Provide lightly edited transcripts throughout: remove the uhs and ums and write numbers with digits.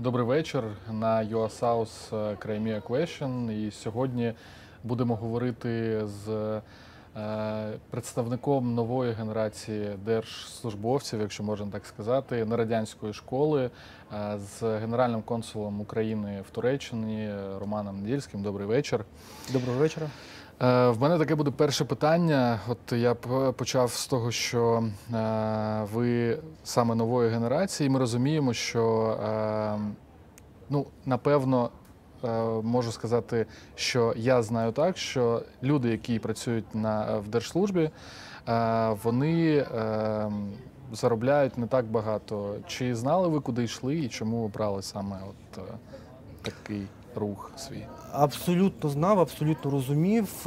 Добрий вечір на UA South Crimea Question. І сьогодні будемо говорити з представником нової генерації держслужбовців, якщо можна так сказати, нерадянської школи, з генеральним консулом України в Туреччині Романом Недільським. Добрий вечір. Доброго вечора. В мене таке буде перше питання. От я почав з того, що ви саме нової генерації. Ми розуміємо, що, напевно, можу сказати, що я знаю так, що люди, які працюють в держслужбі, вони заробляють не так багато. Чи знали ви, куди йшли і чому обрали саме от такий рух свій? Абсолютно знав, абсолютно розумів.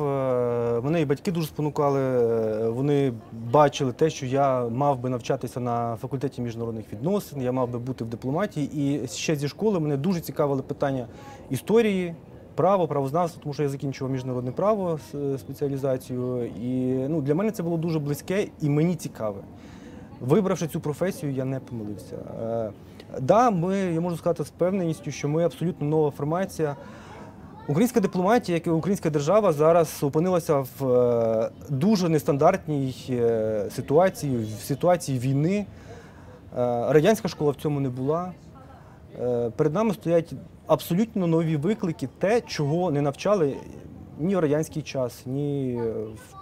Мене і батьки дуже спонукали. Вони бачили те, що я мав би навчатися на факультеті міжнародних відносин, я мав би бути в дипломатії. І ще зі школи мене дуже цікавили питання історії, право, правознавства, тому що я закінчував міжнародне право, спеціалізацію. І для мене це було дуже близьке і мені цікаве. Вибравши цю професію, я не помилився. Я можу сказати з впевненістю, що ми абсолютно нова формація. Українська дипломатія, як і українська держава, зараз опинилася в дуже нестандартній ситуації, в ситуації війни. Радянська школа в цьому не була. Перед нами стоять абсолютно нові виклики, те, чого не навчали ні в радянський час, ні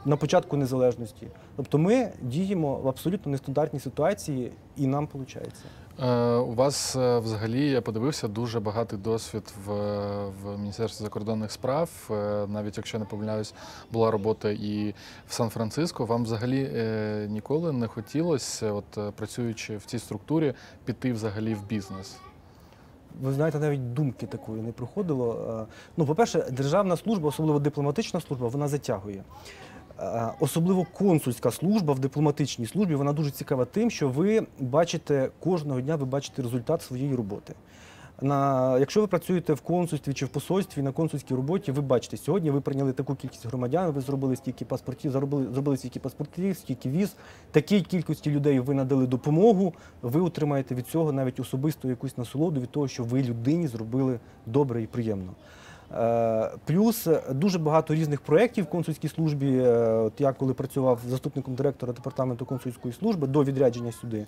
на початку незалежності. Тобто ми діємо в абсолютно нестандартній ситуації, і нам виходить. У вас взагалі, я подивився, дуже багатий досвід в Міністерстві закордонних справ. Навіть, якщо не помиляюсь, була робота і в Сан-Франциско. Вам взагалі ніколи не хотілося, от працюючи в цій структурі, піти взагалі в бізнес? Ви знаєте, навіть думки такої не проходило. По-перше, державна служба, особливо дипломатична служба, вона затягує. Особливо консульська служба в дипломатичній службі, вона дуже цікава тим, що ви бачите, кожного дня ви бачите результат своєї роботи. Якщо ви працюєте в консульстві чи в посольстві, на консульській роботі, ви бачите, сьогодні ви прийняли таку кількість громадян, ви зробили стільки паспортів, зробили стільки паспортів, стільки віз, такій кількості людей ви надали допомогу, ви отримаєте від цього навіть особисту якусь насолоду від того, що ви людині зробили добре і приємно. Плюс дуже багато різних проєктів в консульській службі. От я коли працював заступником директора департаменту консульської служби до відрядження сюди,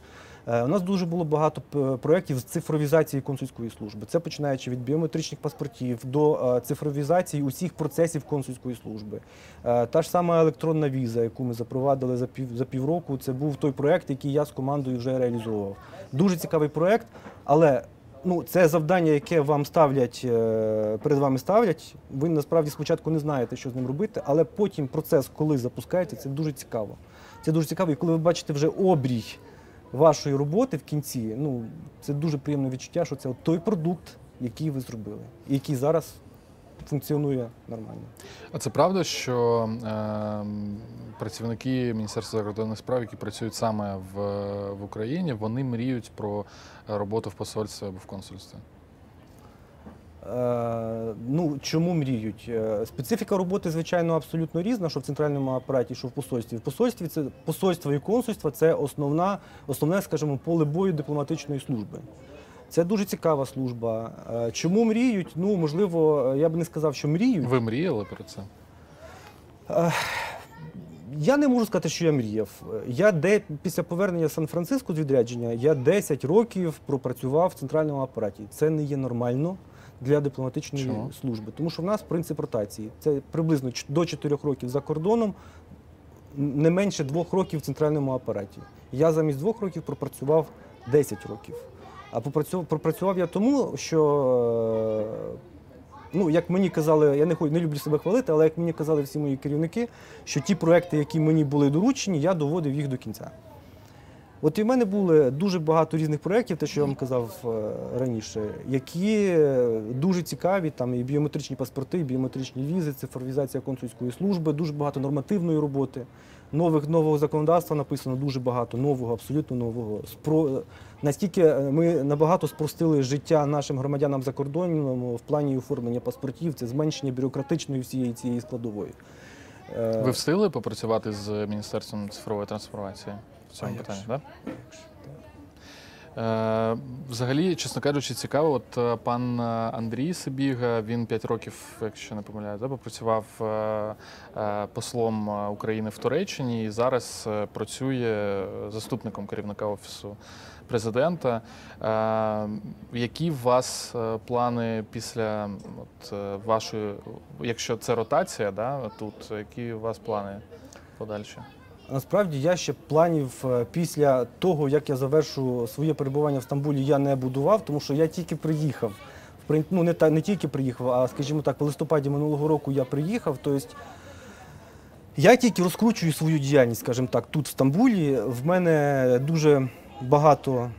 у нас дуже було багато проєктів з цифровізації консульської служби. Це починаючи від біометричних паспортів до цифровізації усіх процесів консульської служби. Та ж сама електронна віза, яку ми запровадили за півроку, це був той проєкт, який я з командою вже реалізовував. Дуже цікавий проєкт, але це завдання, яке вам перед вами ставлять, ви насправді спочатку не знаєте, що з ним робити, але потім процес, коли запускаєте, це дуже цікаво. Це дуже цікаво, і коли ви бачите вже обрій вашої роботи в кінці, це дуже приємне відчуття, що це той продукт, який ви зробили, і який зараз функціонує нормально. А це правда, що працівники Міністерства закордонних справ, які працюють саме в Україні, вони мріють про роботу в посольстві або в консульстві? Чому мріють? Специфіка роботи, звичайно, абсолютно різна, що в центральному апараті, що в посольстві. В посольстві посольство і консульство – це основне, скажімо, поле бою дипломатичної служби. Це дуже цікава служба. Чому мріють? Можливо, я б не сказав, що мріють. Ви мріяли про це? Я не можу сказати, що я мріяв. Після повернення з Сан-Франциско з відрядження, я 10 років пропрацював в центральному апараті. Це не є нормально для дипломатичної служби. Тому що в нас принцип ротації. Це приблизно до 4 років за кордоном, не менше 2 років в центральному апараті. Я замість 2 років пропрацював 10 років. А пропрацював я тому, що, як мені казали, я не люблю себе хвалити, але як мені казали всі мої керівники, що ті проекти, які мені були доручені, я доводив їх до кінця. От і в мене були дуже багато різних проєктів, те, що я вам казав раніше, які дуже цікаві, там і біометричні паспорти, і біометричні візи, цифровізація консульської служби, дуже багато нормативної роботи, нового законодавства написано дуже багато, нового, абсолютно нового. Настільки ми набагато спростили життя нашим громадянам за кордоном в плані оформлення паспортів, це зменшення бюрократичної всієї цієї складової. Ви встигли попрацювати з Міністерством цифрової трансформації в цьому питанні, так? Взагалі, чесно кажучи, цікаво, от пан Андрій Сибіга, він 5 років, якщо не помиляю, попрацював послом України в Туреччині і зараз працює заступником керівника Офісу президента. Які у вас плани після вашої, якщо це ротація, да, тут, які у вас плани подальші? Насправді я ще планів після того, як я завершу своє перебування в Стамбулі, я не будував, тому що я тільки приїхав. Ну, не тільки приїхав, а, скажімо так, в листопаді минулого року я приїхав. Тобто я тільки розкручую свою діяльність, скажімо так, тут в Стамбулі. В мене дуже багато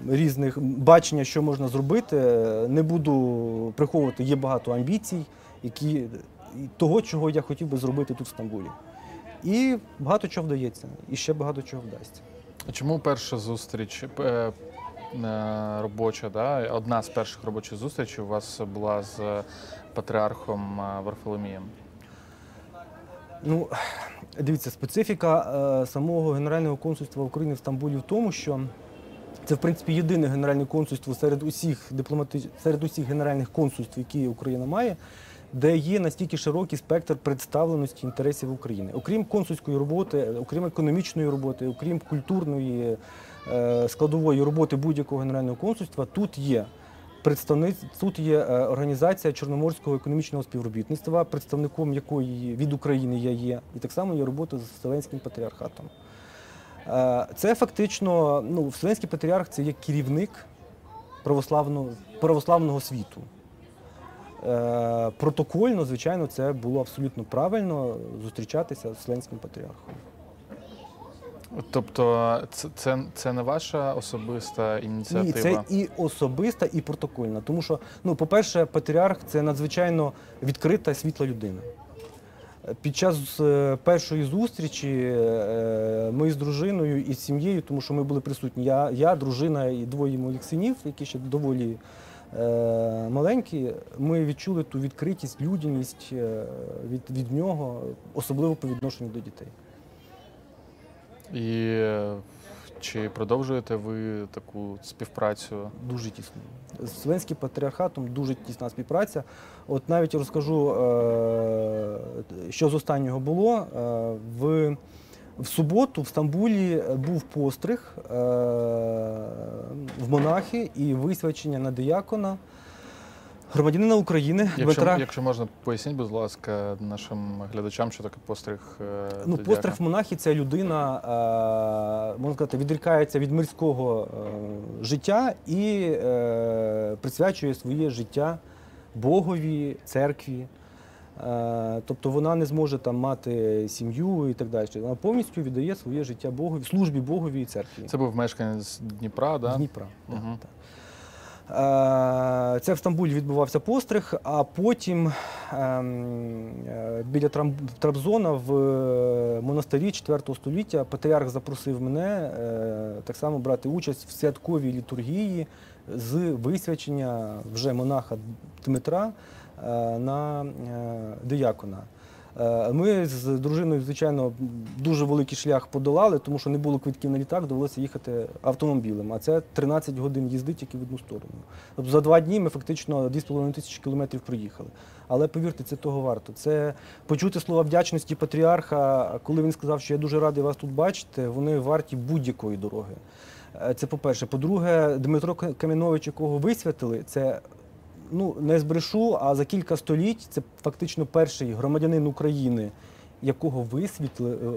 різних бачення, що можна зробити. Не буду приховувати, є багато амбіцій, того, чого я хотів би зробити тут в Стамбулі. І багато чого вдається, і ще багато чого вдасться. А чому перша зустріч робоча, да? Одна з перших робочих зустрічей у вас була з патріархом Варфоломієм? Ну, дивіться, специфіка самого Генерального консульства України в Стамбулі в тому, що це, в принципі, єдине генеральне консульство серед усіх генеральних консульств, які Україна має, де є настільки широкий спектр представленості інтересів України. Окрім консульської роботи, окрім економічної роботи, окрім культурної складової роботи будь-якого генерального консульства, тут є організація Чорноморського економічного співробітництва, представником якої від України я є, і так само є робота з Вселенським патріархатом. Це фактично, Вселенський патріарх – це є керівник православного світу. Протокольно, звичайно, це було абсолютно правильно зустрічатися з Вселенським патріархом. Тобто це не ваша особиста ініціатива? Ні, це і особиста, і протокольна. Тому що, по-перше, патріарх – це надзвичайно відкрита, світла людина. Під час першої зустрічі ми з дружиною і з сім'єю, тому що ми були присутні, я, дружина і двоє моїх синів, які ще доволі маленькі, ми відчули ту відкритість, людяність від нього, особливо по відношенню до дітей. І чи продовжуєте ви таку співпрацю? Дуже тісно. З Вселенським патріархатом дуже тісна співпраця. От навіть розкажу, що з останнього було. В суботу в Стамбулі був постриг в монахи і висвячення на диякона громадянина України Дмитра. Якщо можна, поясніть, будь ласка, нашим глядачам, що таке постриг диякона? Постриг в монахи – це людина, можна сказати, відрікається від мирського життя і присвячує своє життя Богові, церкві. Тобто вона не зможе там мати сім'ю і так далі. Вона повністю віддає своє життя Богові, службі Богові і церкві. Це був мешканець Дніпра, так? Дніпра, так. Це в Стамбулі відбувався постриг, а потім біля Трабзона в монастирі 4 століття патріарх запросив мене так само брати участь в святковій літургії з висвячення вже монаха Дмитра на диякона. Ми з дружиною, звичайно, дуже великий шлях подолали, тому що не було квитків на літак, довелося їхати автомобілем, а це 13 годин їзди тільки в одну сторону. Тобто за 2 дні ми фактично 2500 кілометрів проїхали. Але повірте, це того варто. Це почути слова вдячності патріарха, коли він сказав, що я дуже радий вас тут бачити, вони варті будь-якої дороги. Це по-перше. По-друге, Дмитро Кам'янович, якого висвятили, це не збрешу, а за кілька століть це фактично перший громадянин України, якого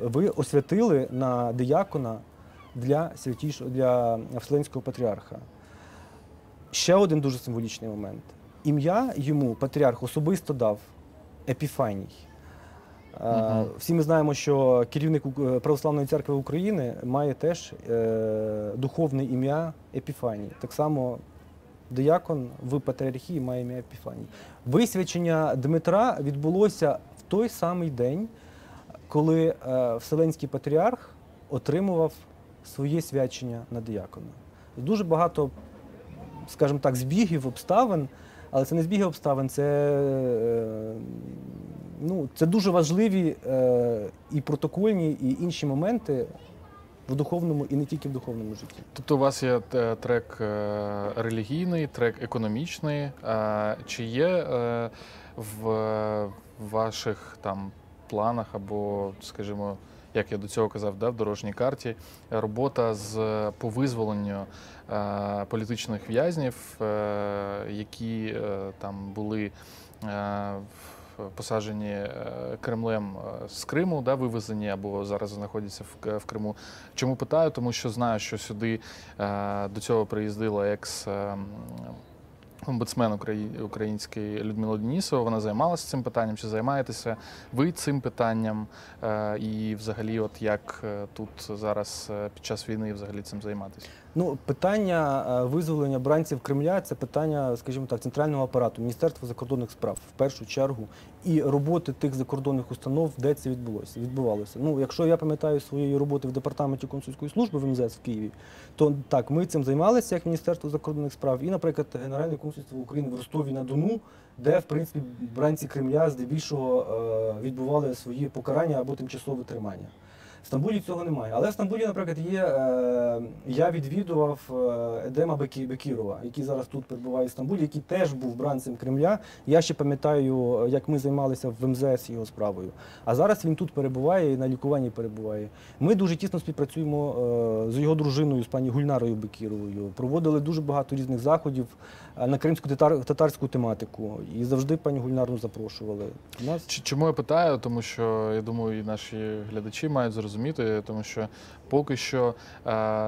ви освятили на диякона для Вселенського патріарха. Ще один дуже символічний момент. Ім'я йому патріарх особисто дав Епіфаній. Всі ми знаємо, що керівник Православної церкви України має теж духовне ім'я Епіфаній. Так само диякон в патріархії має ім'я Епіфаній. Висвячення Дмитра відбулося в той самий день, коли Вселенський патріарх отримував своє свячення на диякона. Дуже багато, скажімо так, збігів, обставин, але це не збіги обставин, це дуже важливі і протокольні, і інші моменти в духовному і не тільки в духовному житті. Тобто у вас є трек релігійний, трек економічний. Чи є в ваших там планах або, скажімо, як я до цього казав, в дорожній карті, робота по визволенню політичних в'язнів, які там були посаджені Кремлем з Криму, вивезені або зараз знаходяться в Криму. Чому питаю? Тому що знаю, що сюди до цього приїздила омбудсмен український Людмила Денісова. Вона займалася цим питанням. Чи займаєтеся ви цим питанням? І взагалі, от як тут зараз під час війни взагалі цим займатися? Ну, питання визволення бранців Кремля – це питання, скажімо так, центрального апарату, Міністерства закордонних справ, в першу чергу, і роботи тих закордонних установ, де це відбувалося. Ну, якщо я пам'ятаю своєї роботи в департаменті консульської служби в МЗС в Києві, то так, ми цим займалися, як Міністерство закордонних справ, і, наприклад, Генеральне консульство України в Ростові-на-Дону, де, в принципі, бранці Кремля здебільшого відбували свої покарання або тимчасове тримання. В Стамбулі цього немає. Але в Стамбулі, наприклад, я відвідував Едема Бекірова, який зараз тут перебуває в Стамбулі, який теж був бранцем Кремля. Я ще пам'ятаю, як ми займалися в МЗС його справою. А зараз він тут перебуває і на лікуванні перебуває. Ми дуже тісно співпрацюємо з його дружиною, з пані Гульнарою Бекіровою. Проводили дуже багато різних заходів на кримсько-татарську тематику. І завжди пані Гульнарну запрошували. Чому я питаю? Тому що, я думаю, і наші глядачі мають зрозуміти, тому що поки що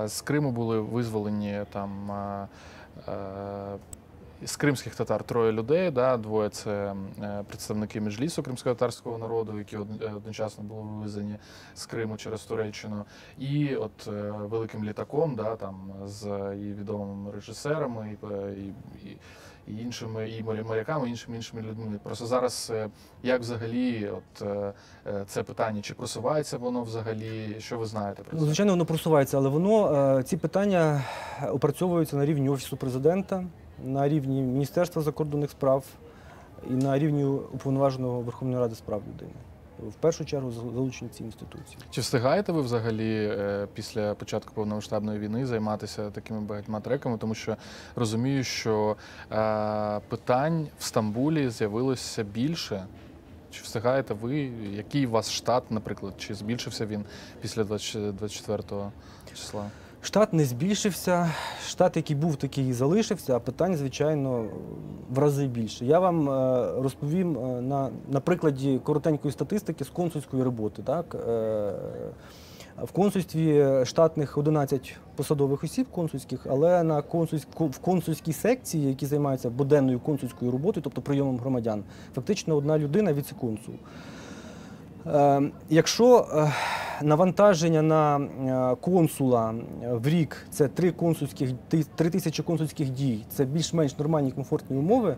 з Криму були визволені там з кримських татар 3 людей, двоє це представники Меджлісу кримсько-татарського народу, які одночасно були вивезені з Криму через Туреччину, і от великим літаком, там з і відомими режисерами, і іншими, і моряками, і іншими людьми. Просто зараз, як взагалі це питання, чи просувається воно взагалі, що ви знаєте про це? Ну, звичайно, воно просувається, але ці питання опрацьовуються на рівні Офісу Президента, на рівні Міністерства закордонних справ і на рівні Уповноваженого Верховної Ради з прав людини. В першу чергу залучені ці інституції. Чи встигаєте ви взагалі після початку повномасштабної війни займатися такими багатьма треками? Тому що розумію, що питань в Стамбулі з'явилося більше. Чи встигаєте ви? Який у вас штат, наприклад? Чи збільшився він після 24 числа? Штат не збільшився, штат, який був, такий і залишився, а питань, звичайно, в рази більше. Я вам розповім на прикладі коротенької статистики з консульської роботи. Так? В консульстві штатних 11 посадових осіб консульських, але в консульській секції, які займаються буденною консульською роботою, тобто прийомом громадян, фактично 1 людина віце-консул. Якщо навантаження на консула в рік – це 3 тисячі консульських дій, це більш-менш нормальні комфортні умови,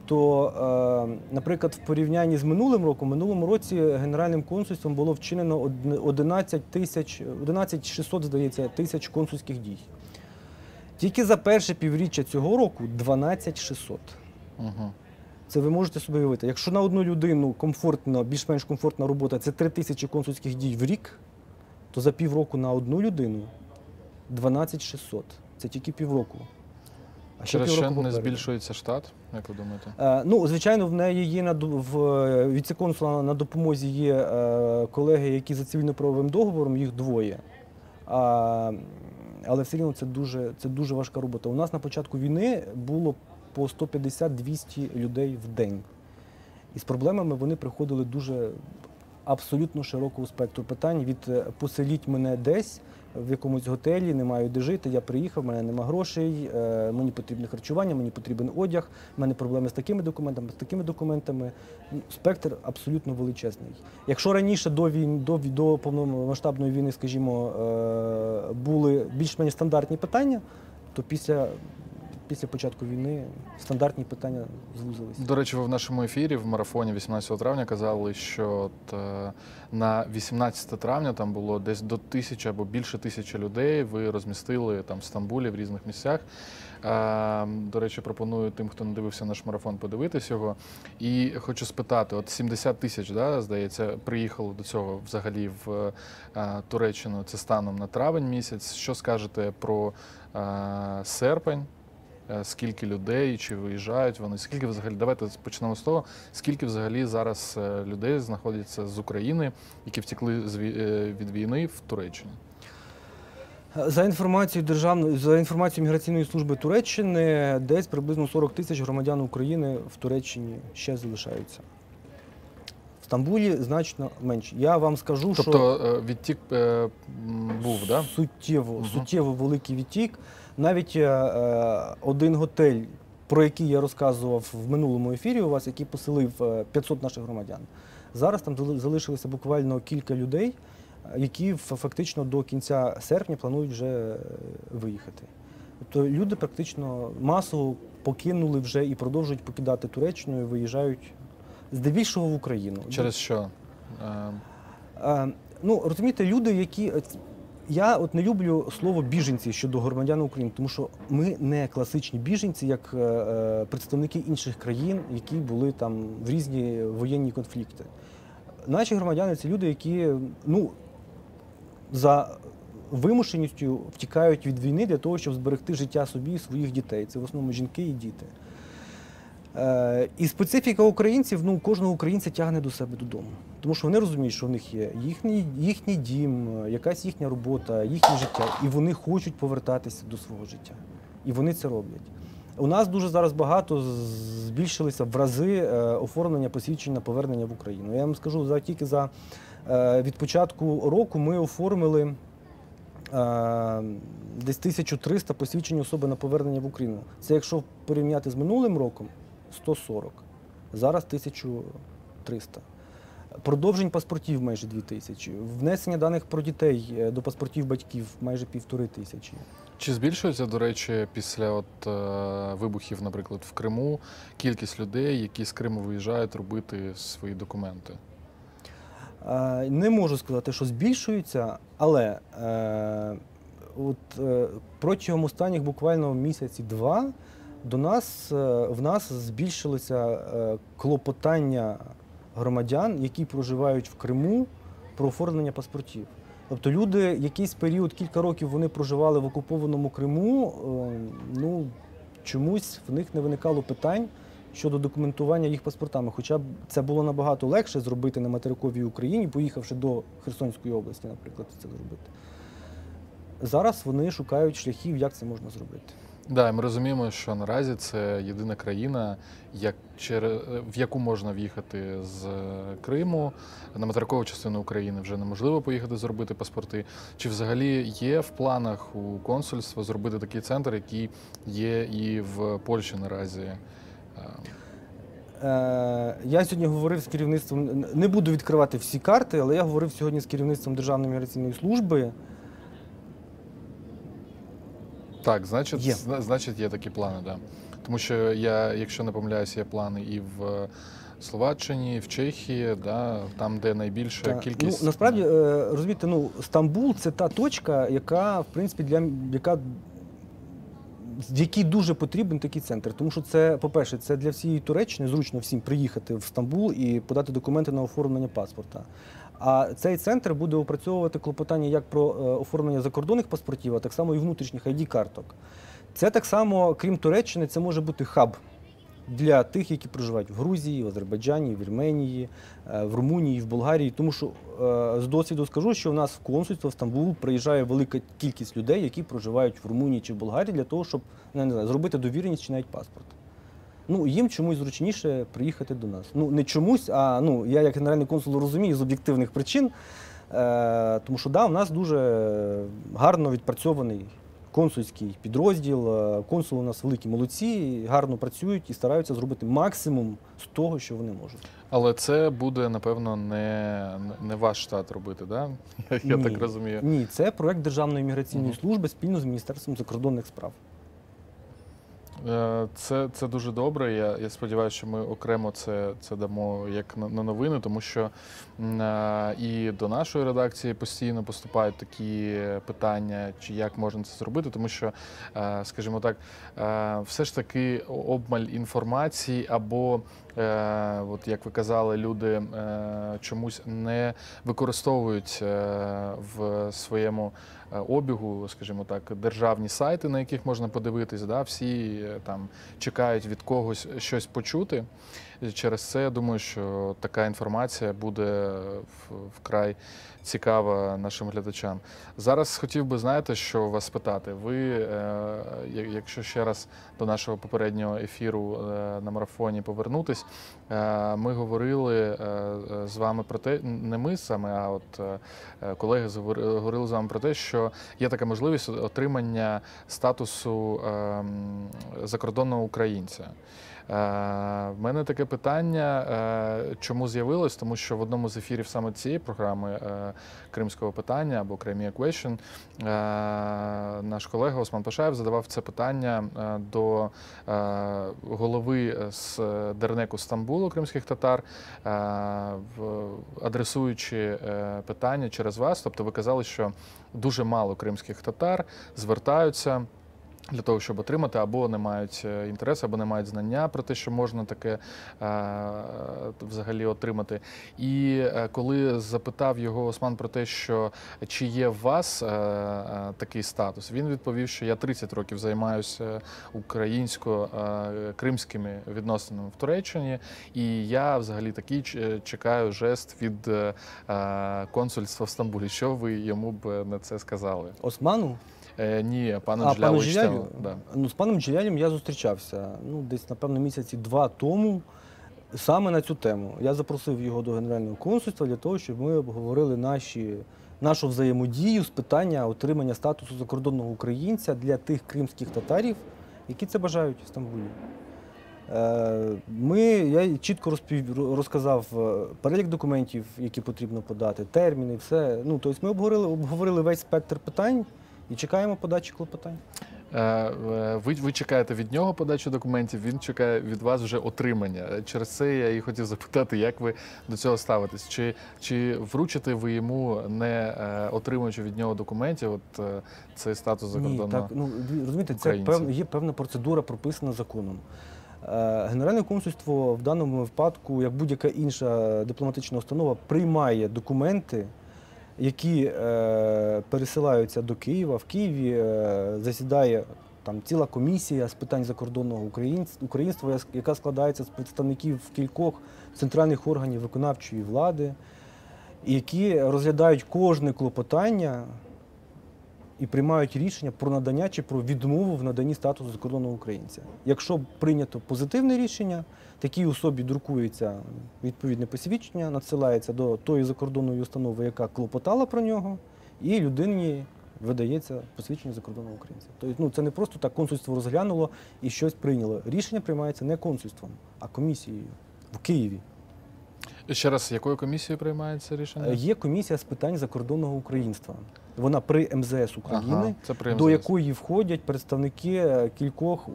то, наприклад, в порівнянні з минулим році Генеральним консульством було вчинено 11 600, здається, тисяч консульських дій. Тільки за перше півріччя цього року 12 600. Угу. Це ви можете собі уявити. Якщо на одну людину більш-менш комфортна робота – це 3 тисячі консульських дій в рік, то за півроку на одну людину 12 600. Це тільки півроку. Через що не збільшується штат, як ви думаєте? Ну, звичайно, в неї є в віце-консула на допомозі є колеги, які за цивільно-правовим договором, їх 2. Але все рівно це дуже важка робота. У нас на початку війни було по 150-200 людей в день. І з проблемами вони приходили дуже абсолютно широкого спектру питань від «поселіть мене десь в якомусь готелі, не маю де жити, я приїхав, в мене нема грошей, мені потрібне харчування, мені потрібен одяг, в мене проблеми з такими документами, Спектр абсолютно величезний. Якщо раніше до повномасштабної війни, скажімо, були більш-менш стандартні питання, то після початку війни стандартні питання звузилися. До речі, ви в нашому ефірі в марафоні 18 травня казали, що на 18 травня там було десь до 1000 або більше 1000 людей. Ви розмістили там в Стамбулі, в різних місцях. До речі, пропоную тим, хто не дивився наш марафон, подивитись його. І хочу спитати, от 70 тисяч, да, здається, приїхало до цього взагалі в Туреччину, це станом на травень місяць. Що скажете про серпень? Скільки людей, чи виїжджають вони? Скільки взагалі, давайте почнемо з того, скільки взагалі зараз людей знаходяться з України, які втекли від війни в Туреччині? За інформацією Міграційної служби Туреччини, десь приблизно 40 тисяч громадян України в Туреччині ще залишаються. В Стамбулі значно менше. Я вам скажу, що Тобто відтік був, да? суттєво великий відтік. Навіть один готель, про який я розказував в минулому ефірі у вас, який поселив 500 наших громадян. Зараз там залишилося буквально кілька людей, які фактично до кінця серпня планують вже виїхати. Тобто люди практично масово покинули вже і продовжують покидати Туреччину і виїжджають здебільшого в Україну. Через що? Ну, розумієте, люди, які... Я от не люблю слово «біженці» щодо громадян України, тому що ми не класичні біженці, як представники інших країн, які були там в різні воєнні конфлікти. Наші громадяни – це люди, які, ну, за вимушеністю втікають від війни для того, щоб зберегти життя собі і своїх дітей. Це в основному жінки і діти. І специфіка українців, ну, кожного українця тягне до себе додому. Тому що вони розуміють, що в них є їхній дім, якась їхня робота, їхнє життя. І вони хочуть повертатися до свого життя. І вони це роблять. У нас дуже зараз багато збільшилися в рази оформлення посвідчень на повернення в Україну. Я вам скажу, тільки від початку року ми оформили десь 1300 посвідчень особи на повернення в Україну. Це якщо порівняти з минулим роком, 140. Зараз 1300. Продовжень паспортів майже 2000. Внесення даних про дітей до паспортів батьків майже 1500. Чи збільшується, до речі, після вибухів, наприклад, в Криму, кількість людей, які з Криму виїжджають робити свої документи? Не можу сказати, що збільшується, але протягом останніх буквально місяці-два в нас збільшилося клопотання громадян, які проживають в Криму, про оформлення паспортів. Тобто люди, якийсь період, кілька років вони проживали в окупованому Криму, ну, чомусь в них не виникало питань щодо документування їх паспортами. Хоча б це було набагато легше зробити на материковій Україні, поїхавши до Херсонської області, наприклад, це зробити. Зараз вони шукають шляхів, як це можна зробити. Да, ми розуміємо, що наразі це єдина країна, в яку можна в'їхати з Криму. На материкову частину України вже неможливо поїхати зробити паспорти. Чи взагалі є в планах у консульства зробити такий центр, який є і в Польщі наразі? Я сьогодні говорив з керівництвом, не буду відкривати всі карти, але я говорив сьогодні з керівництвом Державної міграційної служби. Так, значить є такі плани, да. Тому що якщо не помиляюся, є плани і в Словаччині, і в Чехії, да, там, де найбільша кількість. Ну, насправді, розумієте, Стамбул – це та точка, яка, в принципі, в якій дуже потрібен такий центр. Тому що це, по-перше, це для всієї Туреччини зручно всім приїхати в Стамбул і подати документи на оформлення паспорта. А цей центр буде опрацьовувати клопотання як про оформлення закордонних паспортів, а так само і внутрішніх ID-карток. Це так само, крім Туреччини, це може бути хаб для тих, які проживають в Грузії, в Азербайджані, в Вірменії, в Румунії, в Болгарії. Тому що з досвіду скажу, що в нас в консульство в Стамбул приїжджає велика кількість людей, які проживають в Румунії чи в Болгарії для того, щоб, не знаю, зробити довіреність чи навіть паспорт. Ну, їм чомусь зручніше приїхати до нас. Ну, не чомусь, а я як генеральний консул розумію з об'єктивних причин, тому що, в нас дуже гарно відпрацьований консульський підрозділ, консули у нас великі молодці, гарно працюють і стараються зробити максимум з того, що вони можуть. Але це буде, напевно, не ваш штат робити, да? Я так розумію. Ні, це проект Державної міграційної служби спільно з Міністерством закордонних справ. Це дуже добре. Я сподіваюся, що ми окремо це дамо як на новини, тому що і до нашої редакції постійно поступають такі питання, чи як можна це зробити, тому що, скажімо так, все ж таки обмаль інформації або, от як ви казали, люди чомусь не використовують в своєму обігу, скажімо так, державні сайти, на яких можна подивитись, да, всі там чекають від когось щось почути. Через це я думаю, що така інформація буде вкрай цікава нашим глядачам. Зараз хотів би, знаєте, що вас спитати. Ви, якщо ще раз до нашого попереднього ефіру на марафоні повернутись, ми говорили з вами про те, не ми саме, а от колеги говорили з вами про те, що є така можливість отримання статусу закордонного українця. В мене таке питання, чому з'явилось, тому що в одному з ефірів саме цієї програми «Кримського питання» або «Crimea Question» наш колега Осман Пашаєв задавав це питання до голови з Дернеку Стамбулу кримських татар, адресуючи питання через вас. Тобто ви казали, що дуже мало кримських татар звертаються для того, щоб отримати, або не мають інтересу, або не мають знання про те, що можна таке взагалі отримати. І коли запитав його Осман про те, що чи є в вас такий статус, він відповів, що я 30 років займаюся українсько-кримськими відносинами в Туреччині, і я взагалі такий чекаю жест від консульства в Стамбулі. Що ви йому б на це сказали? Осману? Ні, пану Джиляловичу. Да. Ну, з паном Джилялем я зустрічався, десь, напевно, місяці 2 тому, саме на цю тему. Я запросив його до Генерального консульства для того, щоб ми обговорили нашу взаємодію з питання отримання статусу закордонного українця для тих кримських татарів, які це бажають в Стамбулі. Я чітко розказав перелік документів, які потрібно подати, терміни, все. Тобто ми обговорили весь спектр питань і чекаємо подачі клопотань. Ви чекаєте від нього подачу документів, він чекає від вас вже отримання. Через це я і хотів запитати, як ви до цього ставитесь. Чи вручите ви йому, не отримуючи від нього документів, цей статус закордонного українця? Розумієте, це є певна процедура, прописана законом. Генеральне консульство в даному випадку, як будь-яка інша дипломатична установа, приймає документи, які пересилаються до Києва. В Києві засідає там ціла комісія з питань закордонного українства, яка складається з представників кількох центральних органів виконавчої влади, які розглядають кожне клопотання і приймають рішення про надання чи про відмову в наданні статусу закордонного українця. Якщо прийнято позитивне рішення, такій особі друкується відповідне посвідчення, надсилається до тої закордонної установи, яка клопотала про нього, і людині видається посвідчення закордонного українця. Тобто, це не просто так консульство розглянуло і щось прийняло. Рішення приймається не консульством, а комісією в Києві. Ще раз, якою комісією приймається рішення? Є комісія з питань закордонного українства. Вона при МЗС України, МЗС. до якої входять представники кількох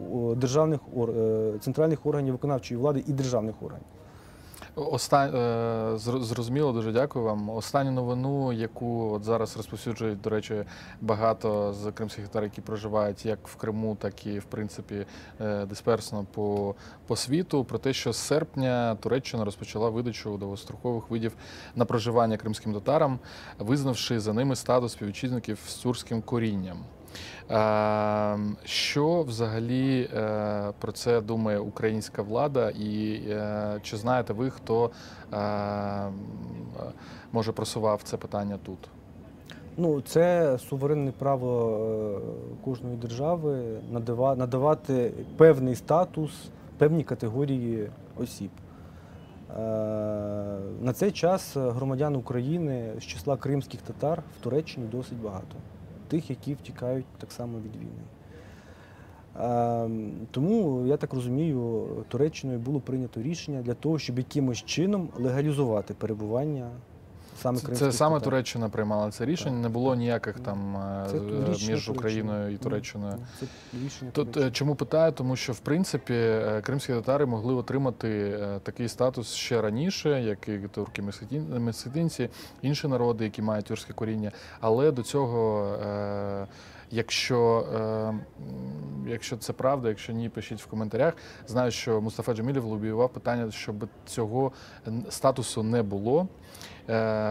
центральних органів виконавчої влади і державних органів. Зрозуміло, дуже дякую вам. Останню новину, яку от зараз розповсюджують, до речі, багато з кримських татар, які проживають як в Криму, так і, в принципі, дисперсно по світу, про те, що з серпня Туреччина розпочала видачу довгострокових видів на проживання кримським татарам, визнавши за ними статус співвітчизників з тюркським корінням. Що взагалі про це думає українська влада, і чи знаєте ви, хто може просував це питання тут? Це суверенне право кожної держави надавати певний статус певній категорії осіб. На цей час громадян України з числа кримських татар в Туреччині досить багато. Тих, які втікають так само від війни. Тому, я так розумію, Туреччиною було прийнято рішення для того, щоб якимось чином легалізувати перебування саме кримських Це саме татар. Туреччина приймала це рішення, не було ніяких там Це рішення між Туреччини. Україною і Туреччиною. Це рішення Тут Туреччини. чому питаю? Тому що в принципі кримські татари могли отримати такий статус ще раніше, як і турки месхетинці, інші народи, які мають тюркське коріння. Але до цього, якщо це правда, якщо ні, пишіть в коментарях. Знаю, що Мустафа Джемілєв лобіював питання, щоб цього статусу не було.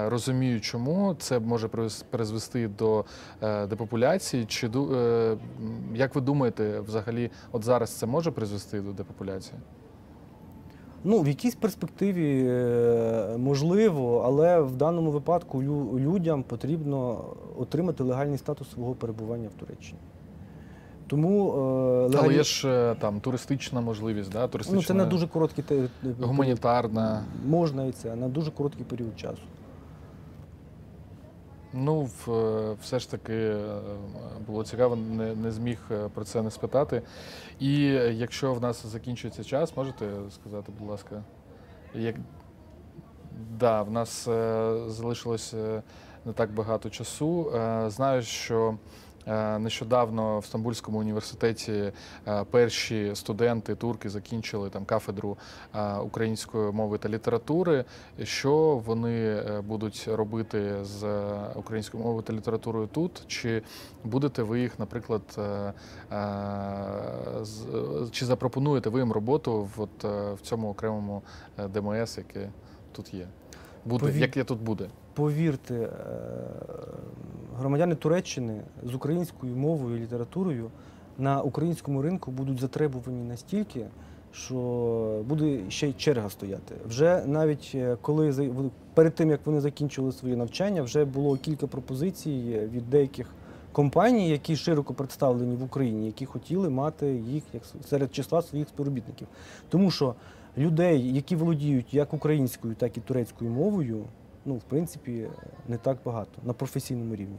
Розумію, чому це може призвести до депопуляції. Як ви думаєте, взагалі, от зараз це може призвести до депопуляції? Ну, в якійсь перспективі можливо, але в даному випадку людям потрібно отримати легальний статус свого перебування в Туреччині. Тому Але є ж там туристична можливість, да? Ну, це на дуже короткий гуманітарна. Можна і це, на дуже короткий період часу. Ну, все ж таки було цікаво, не зміг про це не спитати. І якщо в нас закінчується час, можете сказати, будь ласка, в нас залишилось не так багато часу. Знаю, що нещодавно в Стамбульському університеті перші студенти турки закінчили там кафедру української мови та літератури. Що вони будуть робити з українською мовою та літературою тут? Чи будете ви їх, наприклад, чи запропонуєте ви їм роботу в цьому окремому ДМС, яке тут є? Яке тут буде? Повірте, громадяни Туреччини з українською мовою і літературою на українському ринку будуть затребувані настільки, що буде ще й черга стояти. Вже навіть перед тим, як вони закінчили своє навчання, вже було кілька пропозицій від деяких компаній, які широко представлені в Україні, які хотіли мати їх серед числа своїх співробітників. Тому що людей, які володіють як українською, так і турецькою мовою, ну, в принципі, не так багато на професійному рівні.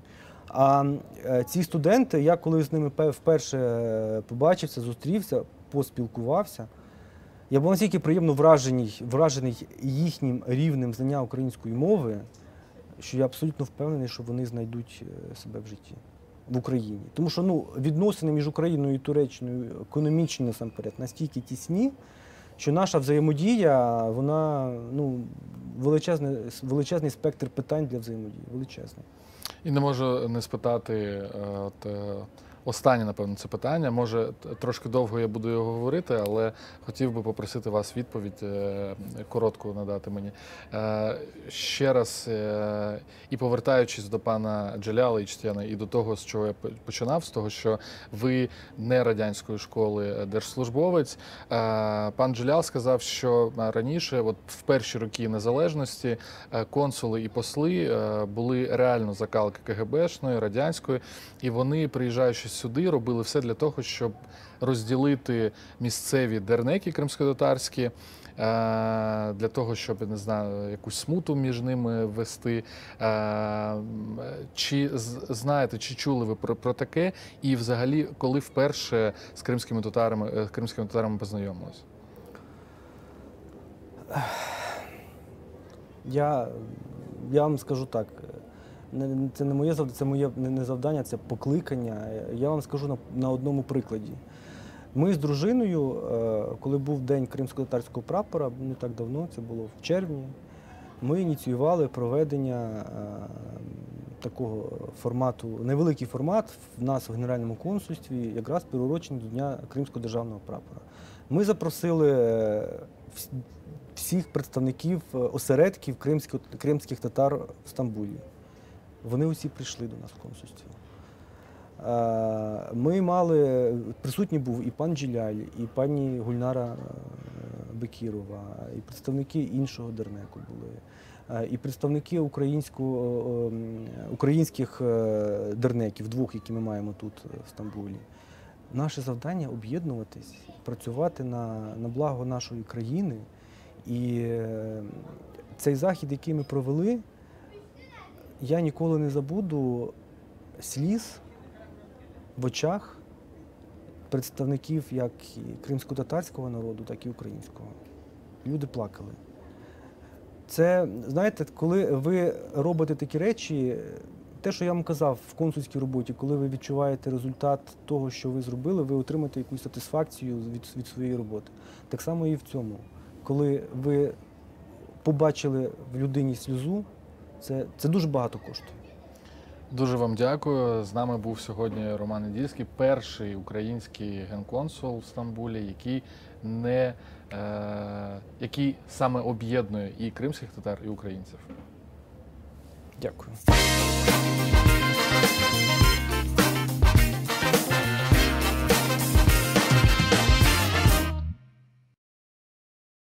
А ці студенти, я коли з ними вперше побачився, зустрівся, поспілкувався, я був настільки приємно вражений їхнім рівнем знання української мови, що я абсолютно впевнений, що вони знайдуть себе в житті в Україні. Тому що відносини між Україною і Туреччиною економічні насамперед настільки тісні, що наша взаємодія, вона, величезний спектр питань для взаємодії, величезний. І не можу не спитати, останнє, напевно, це питання. Може, трошки довго я буду його говорити, але хотів би попросити вас відповідь коротку надати мені. Ще раз, і повертаючись до пана Джеляла Ічтіяна і до того, з чого я починав, з того, що ви не радянської школи держслужбовець, пан Джелял сказав, що раніше, от в перші роки незалежності, консули і посли були реально закалки КГБшної, радянської, і вони, приїжджаючи сюди, робили все для того, щоб розділити місцеві дернеки кримськотатарські, для того, щоб, я не знаю, якусь смуту між ними ввести. Чи знаєте, чи чули ви про таке? І взагалі, коли вперше з кримськими татарами познайомились? Я вам скажу так. Це не моє завдання, це моє не завдання, це покликання. Я вам скажу на одному прикладі. Ми з дружиною, коли був День кримсько-татарського прапора, не так давно, це було в червні, ми ініціювали проведення такого формату, невеликий формат в нас в Генеральному консульстві, якраз приурочений до Дня Кримського державного прапора. Ми запросили всіх представників осередків кримських татар в Стамбулі. Вони усі прийшли до нас в консульство. Ми мали, присутній був і пан Джиляль, і пані Гульнара Бекірова, і представники іншого дернеку були, і представники українських дернеків, двох, які ми маємо тут в Стамбулі. Наше завдання – об'єднуватись, працювати на благо нашої країни. І цей захід, який ми провели, я ніколи не забуду сліз в очах представників як і кримсько-татарського народу, так і українського. Люди плакали. Це, знаєте, коли ви робите такі речі, те, що я вам казав в консульській роботі, коли ви відчуваєте результат того, що ви зробили, ви отримаєте якусь сатисфакцію від своєї роботи. Так само і в цьому. Коли ви побачили в людині сльозу, це дуже багато коштує. Дуже вам дякую. З нами був сьогодні Роман Недільський, перший український генконсул в Стамбулі, який саме об'єднує і кримських татар, і українців. Дякую.